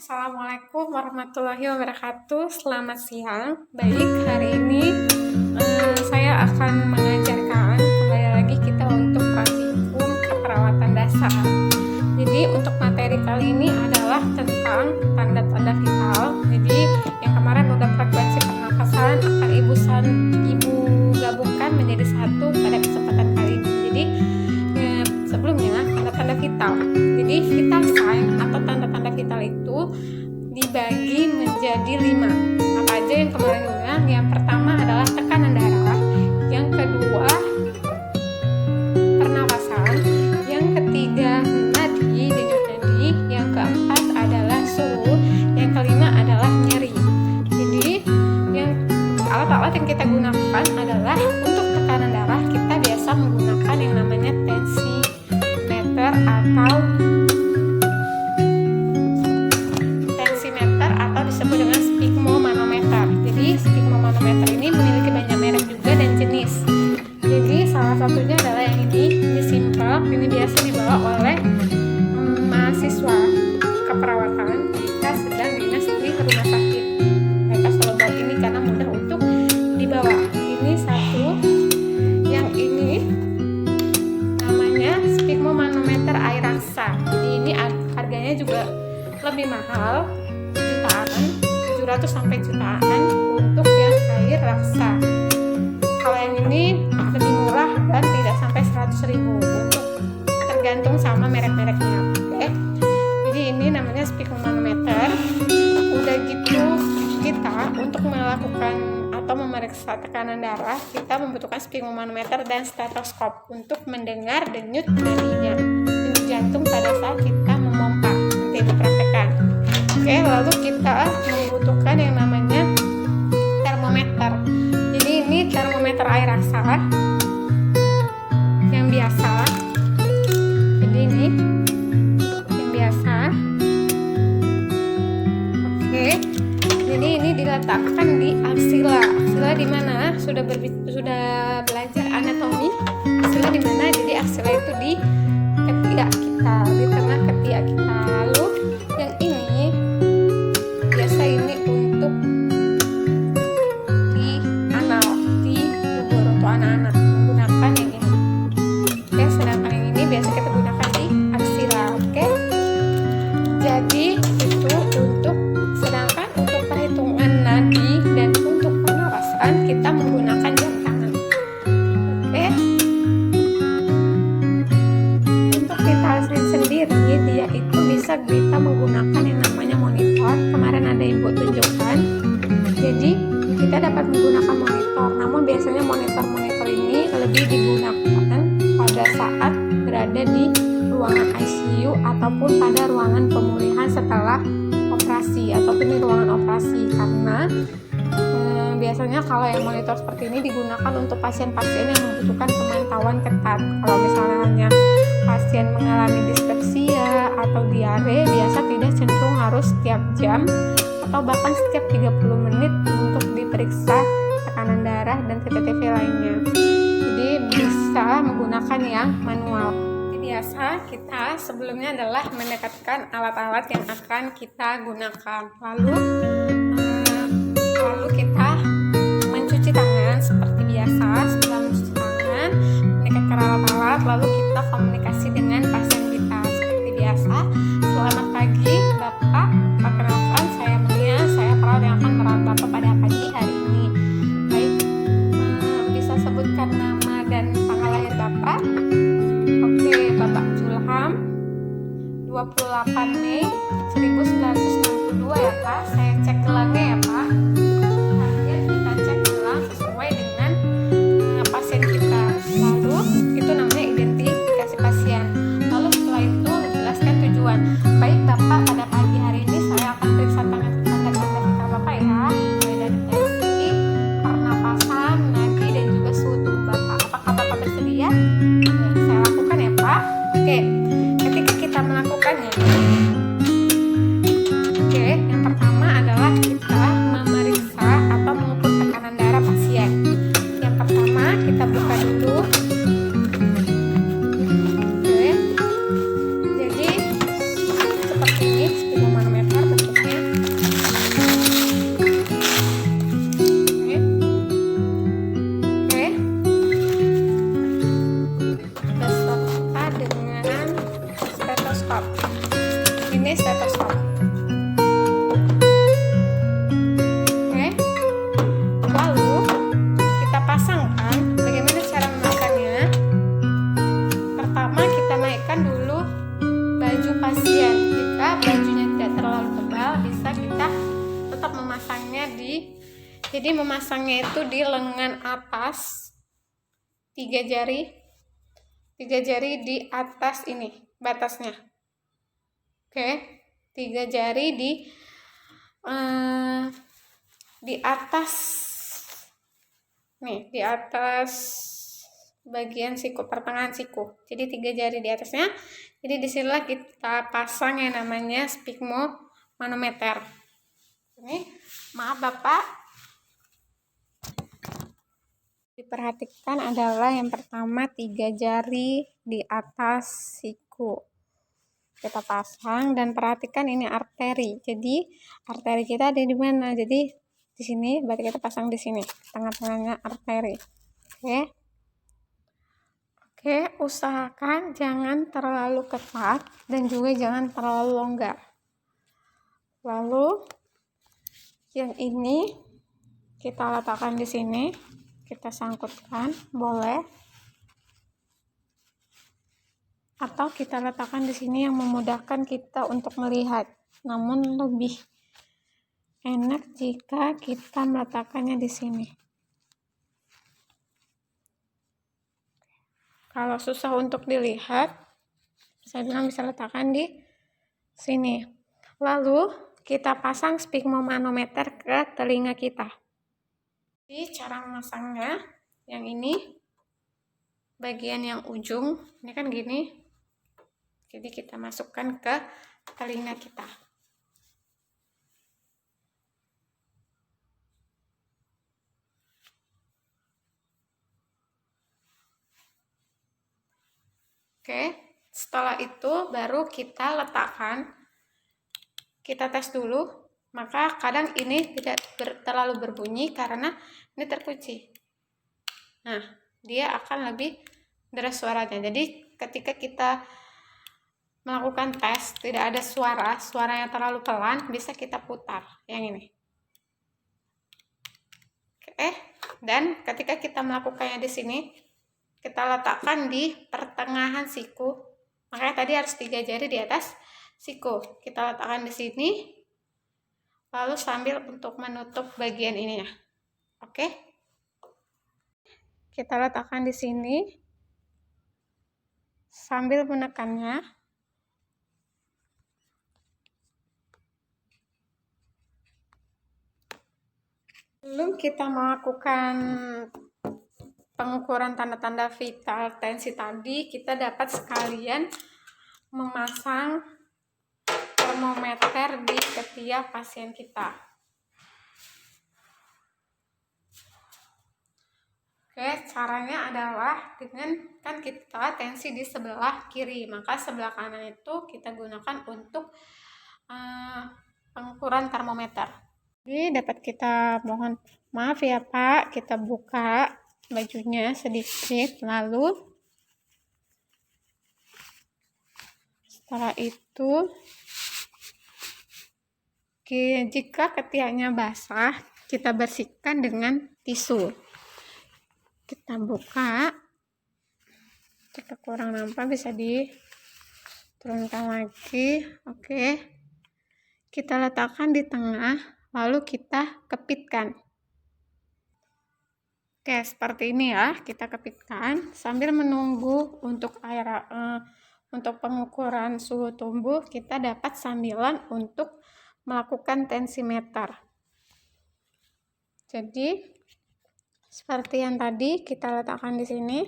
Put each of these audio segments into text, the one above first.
Assalamualaikum warahmatullahi wabarakatuh. Selamat siang. Baik, hari ini saya akan mengajarkan kembali lagi kita untuk praktikum keperawatan dasar. Jadi untuk materi kali ini adalah tentang tanda-tanda vital. Jadi yang kemarin udah frekuensi pernapasan akan ibu gabungkan menjadi satu pada kesempatan kali ini. Jadi sebelumnya tanda-tanda vital. Jadi vital sign atau tanda-tanda vital itu dibagi menjadi 5. Apa aja yang kemarin udah? Yang pertama adalah tekanan darah, yang kedua pernapasan, yang ketiga nadi, denyut nadi, yang keempat adalah suhu, yang kelima adalah nyeri. Jadi yang alat-alat yang kita gunakan adalah untuk tekanan darah kita biasa menggunakan yang namanya tensimeter atau disebut dengan sphygmomanometer. Jadi sphygmomanometer ini memiliki banyak merek juga dan jenis. Jadi salah satunya adalah yang ini simple. Ini biasa dibawa oleh mahasiswa keperawatan jika sedang dinas di rumah sakit. Mereka selalu bawa ini karena mudah untuk dibawa. Ini satu. Yang ini namanya sphygmomanometer air raksa. Jadi ini harganya juga lebih mahal, 700 sampai jutaan untuk yang air raksa. Kalau yang ini lebih murah dan tidak sampai 100.000 untuk tergantung sama merek-mereknya. Oke. Jadi ini namanya sphygmomanometer. Udah gitu kita untuk melakukan atau memeriksa tekanan darah, kita membutuhkan sphygmomanometer dan stetoskop untuk mendengar denyut nadinya, denyut jantung pada saat kita memompa. Nanti dipraktekkan. Oke, lalu kita membutuhkan yang namanya termometer. Jadi ini termometer air raksa yang biasa. Jadi ini yang biasa. Oke. Jadi ini diletakkan di aksila. Aksila di mana? Sudah belajar anatomi. Aksila di mana? Jadi aksila itu di ketiak kita, di tengah ketiak kita. Lalu yang ini biasa ini untuk di anal, di dubur untuk anak-anak menggunakan yang ini. Oke, sedangkan yang ini biasa kita gunakan di aksila. Oke. Jadi itu sedangkan untuk perhitungan nadi dan untuk pernapasan kita menggunakan jam tangan. Oke. Untuk vital sign sendiri dia itu bisa kita menggunakan yang namanya monitor. Kemarin ada ibu tunjukkan. Jadi kita dapat menggunakan monitor. Namun biasanya monitor ini lebih digunakan pada saat berada di ruangan ICU ataupun pada ruangan pemulihan setelah operasi ataupun di ruangan operasi, karena biasanya kalau yang monitor seperti ini digunakan untuk pasien-pasien yang membutuhkan pemantauan ketat. Kalau misalnya hanya pasien mengalami dispepsia atau diare, biasa tidak cenderung harus setiap jam atau bahkan setiap 30 menit untuk diperiksa tekanan darah dan TTV lainnya. Jadi bisa menggunakan yang manual. Biasa kita sebelumnya adalah mendekatkan alat-alat yang akan kita gunakan. Lalu kita mencuci tangan seperti biasa. Setelah mencuci tangan, mendekatkan alat-alat, lalu kita komunikasi dengan pasien kita seperti biasa. Selamat pagi Bapak, perkenalkan saya Mulia, saya perawat yang akan merawat Bapak pada pagi hari ini. Baik, bisa sebutkan nama dan tanggal lahir Bapak? Oke, Bapak Julham 28 Mei 1962 ya Pak. Saya cek gelangnya ya Pak. Kemudian kita cek gelang sesuai dengan pasien kita. Lalu itu namanya identifikasi pasien. jadi memasangnya itu di lengan atas, 3 jari di atas ini batasnya. Oke, 3 jari di atas nih, di atas bagian siku, pertengahan siku. Jadi 3 jari di atasnya. Jadi disinilah kita pasang yang namanya sphygmomanometer. Ini, maaf Bapak, diperhatikan adalah yang pertama 3 jari di atas siku. Kita pasang dan perhatikan ini arteri. Jadi arteri kita ada di mana? Jadi di sini, berarti kita pasang di sini, tengah-tengahnya arteri. Oke, usahakan jangan terlalu ketat dan juga jangan terlalu longgar. Lalu yang ini kita letakkan di sini, kita sangkutkan, boleh. Atau kita letakkan di sini yang memudahkan kita untuk melihat. Namun lebih enak jika kita meletakkannya di sini. Kalau susah untuk dilihat, saya bilang bisa letakkan di sini. Lalu kita pasang sphygmomanometer ke telinga kita. Jadi cara memasangnya, yang ini bagian yang ujung, ini kan gini. Jadi kita masukkan ke telinga kita. Oke, setelah itu baru kita letakkan, kita tes dulu. Maka kadang ini tidak terlalu berbunyi karena ini terkunci. Nah, dia akan lebih deras suaranya. Jadi ketika kita melakukan tes tidak ada suaranya terlalu pelan, bisa kita putar yang ini. Oke, dan ketika kita melakukannya di sini, kita letakkan di pertengahan siku. Makanya tadi harus 3 jari di atas siku. Kita letakkan di sini, lalu sambil untuk menutup bagian ini ya. Oke, kita letakkan di sini sambil menekannya. Sebelum kita melakukan pengukuran tanda-tanda vital tensi tadi, kita dapat sekalian memasang termometer di ketiak pasien kita. Oke, caranya adalah dengan, kan kita tensi di sebelah kiri, maka sebelah kanan itu kita gunakan untuk pengukuran termometer. Jadi dapat kita, mohon maaf ya Pak, kita buka bajunya sedikit, lalu setelah itu jika ketiaknya basah, kita bersihkan dengan tisu. Kita buka, jika kurang nampak bisa diturunkan lagi. Oke, kita letakkan di tengah, lalu kita kepitkan. Oke, seperti ini ya, kita kepitkan sambil menunggu untuk untuk pengukuran suhu tubuh. Kita dapat sambilan untuk melakukan tensimeter. Jadi seperti yang tadi kita letakkan di sini.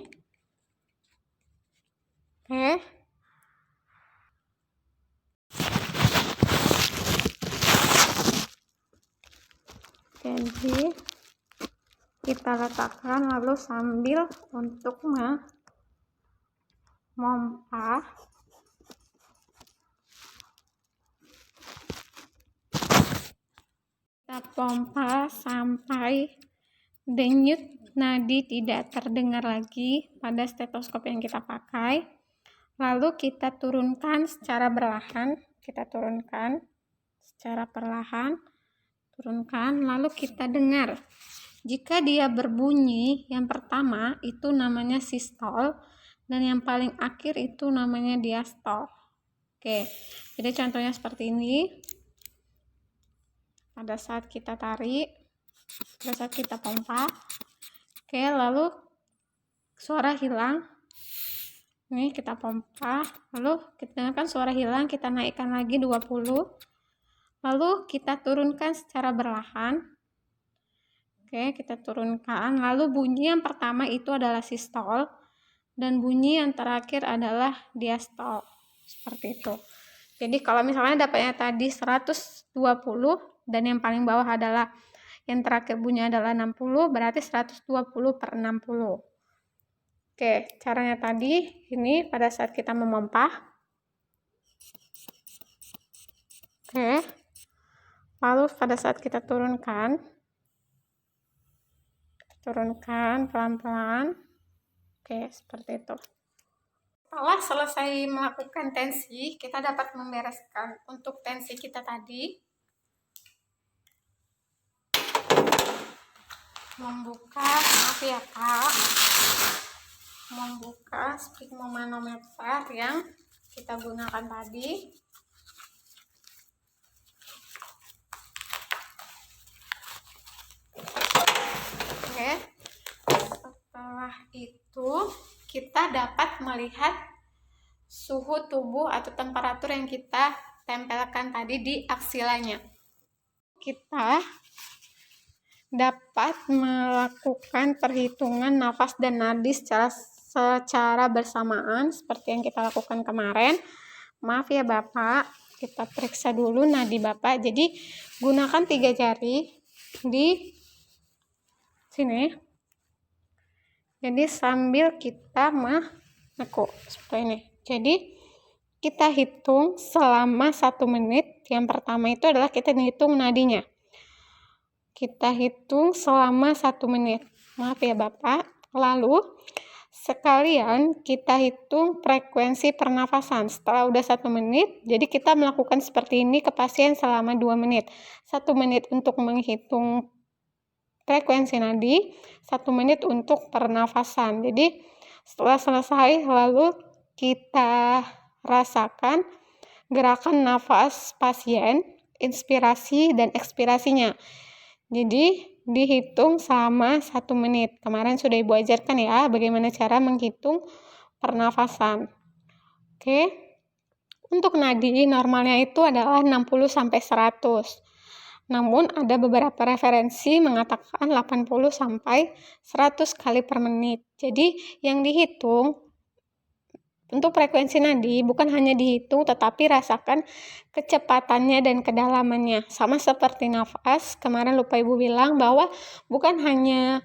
Oke. Jadi kita letakkan lalu sambil untuk memompa kita pompa sampai denyut nadi tidak terdengar lagi pada stetoskop yang kita pakai. Lalu kita turunkan secara perlahan, kita turunkan secara perlahan, turunkan, lalu kita dengar. Jika dia berbunyi, yang pertama itu namanya sistol, dan yang paling akhir itu namanya diastol. Oke, jadi contohnya seperti ini. pada saat kita tarik, pada saat kita pompa. Oke, lalu suara hilang. Ini kita pompa, lalu kita dengarkan suara hilang, kita naikkan lagi 20. Lalu kita turunkan secara berlahan. Oke, kita turunkan. Lalu bunyi yang pertama itu adalah sistol dan bunyi yang terakhir adalah diastol. Seperti itu. Jadi kalau misalnya dapatnya tadi 120 dan yang paling bawah adalah yang terakhir bunyi adalah 60, berarti 120/60. Oke, caranya tadi ini pada saat kita memompa. Oke. Lalu pada saat kita turunkan pelan-pelan. Oke, seperti itu. Setelah selesai melakukan tensi, kita dapat membereskan untuk tensi kita tadi. Membuka sphygmomanometer yang kita gunakan tadi. Oke. Setelah itu kita dapat melihat suhu tubuh atau temperatur yang kita tempelkan tadi di aksilanya. Kita dapat melakukan perhitungan nafas dan nadi secara bersamaan seperti yang kita lakukan kemarin. Maaf ya Bapak, kita periksa dulu nadi Bapak. Jadi gunakan 3 jari di sini. Jadi sambil kita menekuk seperti ini. Jadi kita hitung selama 1 menit. Yang pertama itu adalah kita hitung nadinya. Kita hitung selama 1 menit. Maaf ya Bapak. Lalu sekalian kita hitung frekuensi pernafasan. Setelah udah 1 menit, jadi kita melakukan seperti ini ke pasien selama 2 menit. 1 menit untuk menghitung frekuensi nadi, 1 menit untuk pernafasan. Jadi setelah selesai, lalu kita rasakan gerakan nafas pasien, inspirasi dan ekspirasinya. Jadi dihitung selama 1 menit. Kemarin sudah Ibu ajarkan ya bagaimana cara menghitung pernafasan. Oke. Untuk nadi normalnya itu adalah 60-100. Namun ada beberapa referensi mengatakan 80-100 kali per menit. Jadi yang dihitung untuk frekuensi nadi bukan hanya dihitung tetapi rasakan kecepatannya dan kedalamannya. Sama seperti nafas, kemarin lupa Ibu bilang bahwa bukan hanya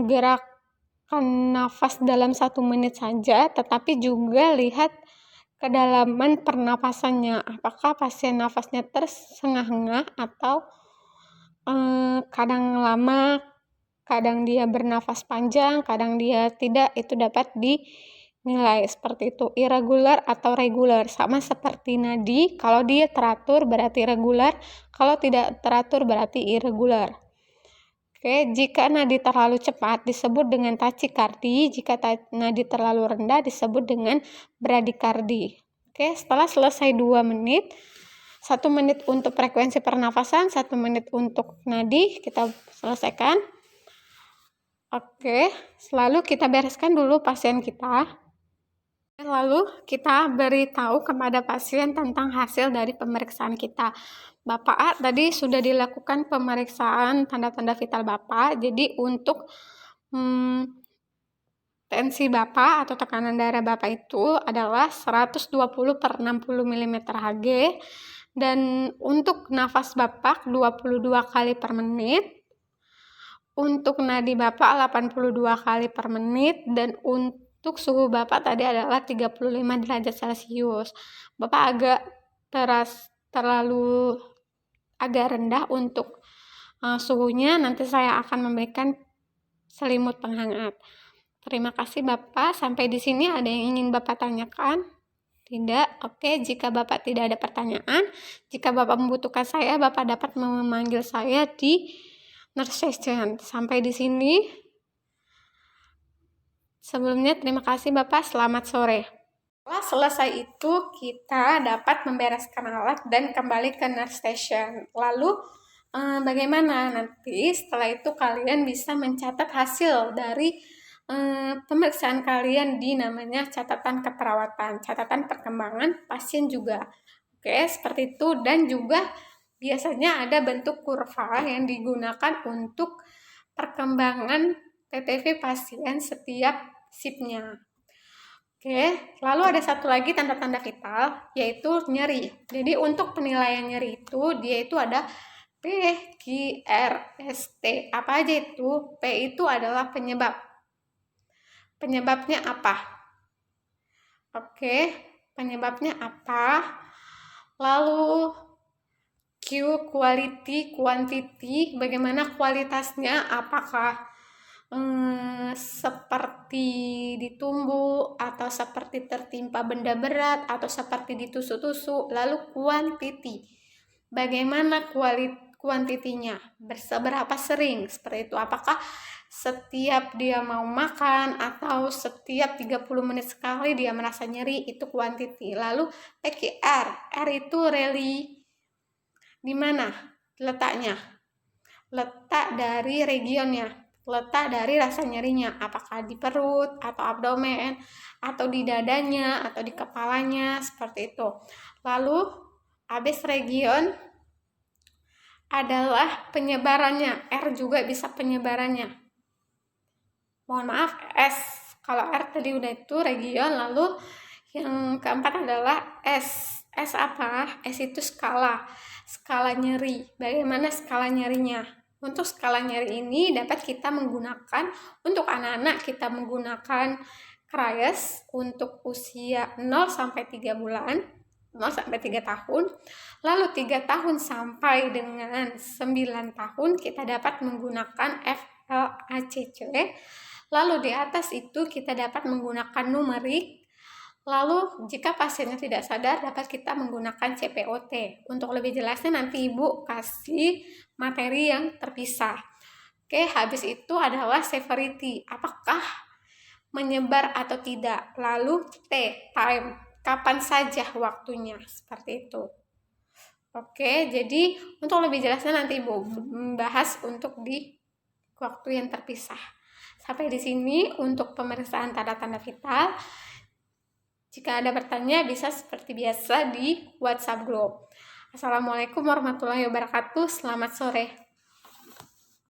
gerakan nafas dalam 1 menit saja, tetapi juga lihat kedalaman pernapasannya. Apakah pasien nafasnya tersengah-engah atau kadang lama, kadang dia bernafas panjang, kadang dia tidak, itu dapat dinilai seperti itu. Irregular atau regular, sama seperti nadi, kalau dia teratur berarti regular, kalau tidak teratur berarti irregular. Oke, jika nadi terlalu cepat disebut dengan tachikardi, jika nadi terlalu rendah disebut dengan bradikardi. Oke, setelah selesai 2 menit, 1 menit untuk frekuensi pernafasan, 1 menit untuk nadi, kita selesaikan. Oke, selalu kita bereskan dulu pasien kita. Lalu kita beritahu kepada pasien tentang hasil dari pemeriksaan kita. Bapak A tadi sudah dilakukan pemeriksaan tanda-tanda vital Bapak. Jadi untuk tensi Bapak atau tekanan darah Bapak itu adalah 120/60 mm Hg. Dan untuk nafas Bapak 22 kali per menit. Untuk nadi Bapak 82 kali per menit. Dan untuk suhu Bapak tadi adalah 35 derajat Celcius. Bapak agak terlalu rendah untuk suhunya. Nanti saya akan memberikan selimut penghangat. Terima kasih Bapak. Sampai di sini ada yang ingin Bapak tanyakan? Tidak? Oke, jika Bapak tidak ada pertanyaan, jika Bapak membutuhkan saya, Bapak dapat memanggil saya di nurse station. Sampai di sini. Sebelumnya terima kasih Bapak. Selamat sore. Setelah selesai itu, kita dapat membereskan alat dan kembali ke nurse station. Lalu, bagaimana? Nanti setelah itu kalian bisa mencatat hasil dari pemeriksaan kalian di namanya catatan keperawatan, catatan perkembangan pasien juga. Oke, seperti itu. Dan juga biasanya ada bentuk kurva yang digunakan untuk perkembangan TTV pasien setiap shift-nya. Oke, lalu ada satu lagi tanda-tanda vital, yaitu nyeri. Jadi untuk penilaian nyeri itu, dia itu ada P, Q, R, S, T. Apa aja itu? P itu adalah penyebab. Penyebabnya apa? Oke, penyebabnya apa? Lalu Q, quality, quantity, bagaimana kualitasnya? Apakah seperti ditumbuk atau seperti tertimpa benda berat atau seperti ditusuk-tusuk. Lalu quantity, bagaimana kuantitinya, seberapa sering, seperti itu. Apakah setiap dia mau makan atau setiap 30 menit sekali dia merasa nyeri, itu quantity. Lalu PQR, R itu really di mana letaknya, letak dari regionnya, letak dari rasa nyerinya, apakah di perut atau abdomen atau di dadanya atau di kepalanya, seperti itu. Lalu habis region adalah penyebarannya, R juga bisa penyebarannya. Mohon maaf, S. Kalau R tadi udah itu region. Lalu yang keempat adalah S. S apa? S itu skala nyeri. Bagaimana skala nyerinya? Untuk skala nyeri ini dapat kita menggunakan, untuk anak-anak kita menggunakan Krayes untuk usia 0-3 bulan, 0-3 tahun. Lalu 3 tahun sampai dengan 9 tahun kita dapat menggunakan FLACC. Lalu di atas itu kita dapat menggunakan numerik. Lalu jika pasiennya tidak sadar dapat kita menggunakan CPOT. Untuk lebih jelasnya nanti Ibu kasih materi yang terpisah. Oke, habis itu adalah severity. Apakah menyebar atau tidak? Lalu T, time. Kapan saja waktunya? Seperti itu. Oke, jadi untuk lebih jelasnya nanti Ibu bahas untuk di waktu yang terpisah. Sampai di sini untuk pemeriksaan tanda-tanda vital. Jika Anda bertanya, bisa seperti biasa di WhatsApp group. Assalamualaikum warahmatullahi wabarakatuh. Selamat sore.